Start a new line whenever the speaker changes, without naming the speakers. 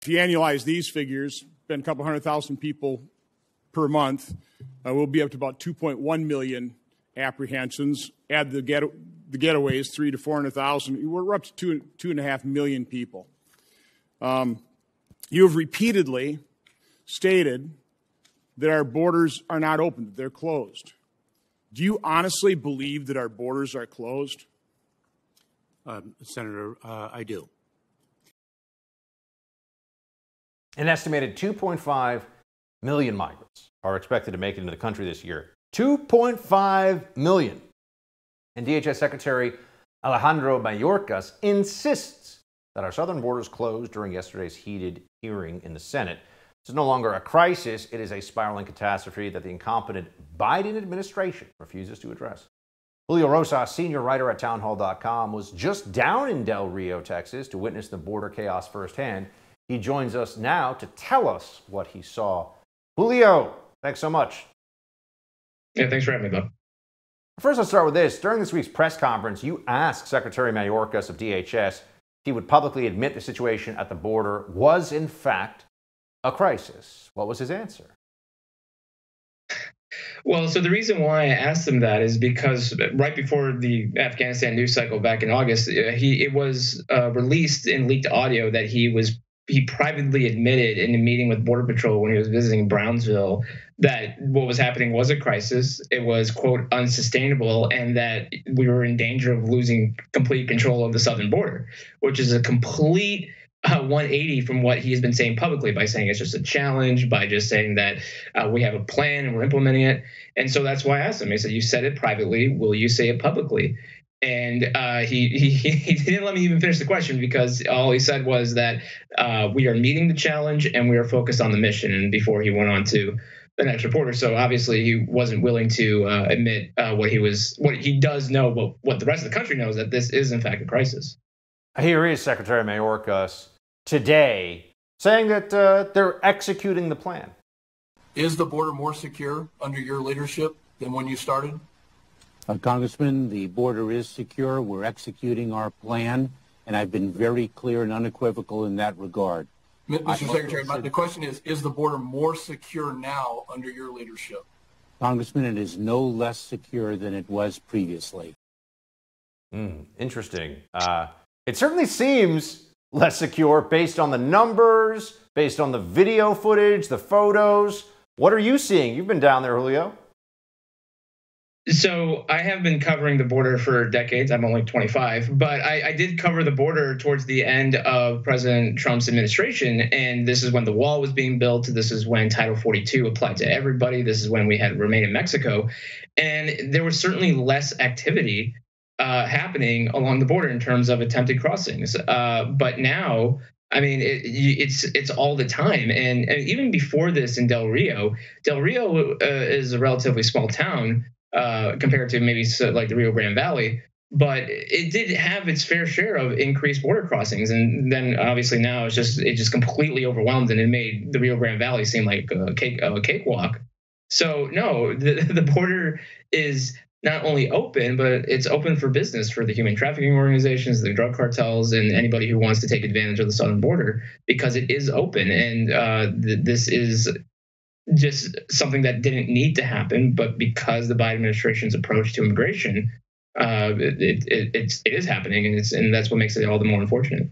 you annualize these figures, been a couple 100,000 people per month. We'll be up to about 2.1 million apprehensions. Add the getaways, 300,000 to 400,000. We're up to 2.5 million people. You have repeatedly stated that our borders are not open, that they're closed. Do you honestly believe that our borders are closed?
Senator, I do.
An estimated 2.5 million migrants are expected to make it into the country this year. 2.5 million. And DHS Secretary Alejandro Mayorkas insists that our southern borders closed during yesterday's heated hearing in the Senate. This is no longer a crisis. It is a spiraling catastrophe that the incompetent Biden administration refuses to address. Julio Rosas, senior writer at townhall.com, was just down in Rio Texas to witness the border chaos firsthand. He joins us now to tell us what he saw. Julio, thanks so much.
Yeah, thanks for having me, Bob.
First, let's start with this. During this week's press conference, you asked Secretary Mayorkas of DHS if he would publicly admit the situation at the border was, in fact, a crisis. What was his answer?
Well, so the reason why I asked him that is because right before the Afghanistan news cycle back in August, it was released in leaked audio that he privately admitted in a meeting with Border Patrol when he was visiting Brownsville that what was happening was a crisis. It was, quote, unsustainable, and that we were in danger of losing complete control of the southern border, which is a complete 180 from what he has been saying publicly, by saying it's just a challenge, by just saying that we have a plan and we're implementing it. And so that's why I asked him. He said, you said it privately. Will you say it publicly? And he didn't let me even finish the question, because all he said was that we are meeting the challenge and we are focused on the mission. And before he went on to the next reporter, so obviously he wasn't willing to admit what he does know, but what the rest of the country knows, that this is in fact a crisis.
Here is Secretary Mayorkas today saying that they're executing the plan.
Is the border more secure under your leadership than when you started?
Congressman, the border is secure. We're executing our plan, and I've been very clear and unequivocal in that regard.
Mr. Secretary, the question is the border more secure now under your leadership?
Congressman, it is no less secure than it was previously.
Interesting. It certainly seems less secure based on the numbers, based on the video footage, the photos. What are you seeing? You've been down there, Julio.
So I have been covering the border for decades. I'm only 25, but I did cover the border towards the end of President Trump's administration. And this is when the wall was being built. This is when Title 42 applied to everybody. This is when we had Remain in Mexico. And there was certainly less activity happening along the border in terms of attempted crossings. But now, I mean, it's all the time. And even before this in Del Rio is a relatively small town compared to maybe like the Rio Grande Valley, but it did have its fair share of increased border crossings. And then obviously now it just completely overwhelmed, and it made the Rio Grande Valley seem like a cakewalk. So no, the border is not only open, but it's open for business for the human trafficking organizations, the drug cartels, and anybody who wants to take advantage of the southern border, because it is open. And this is just something that didn't need to happen, but because the Biden administration's approach to immigration, it is happening, and that's what makes it all the more unfortunate.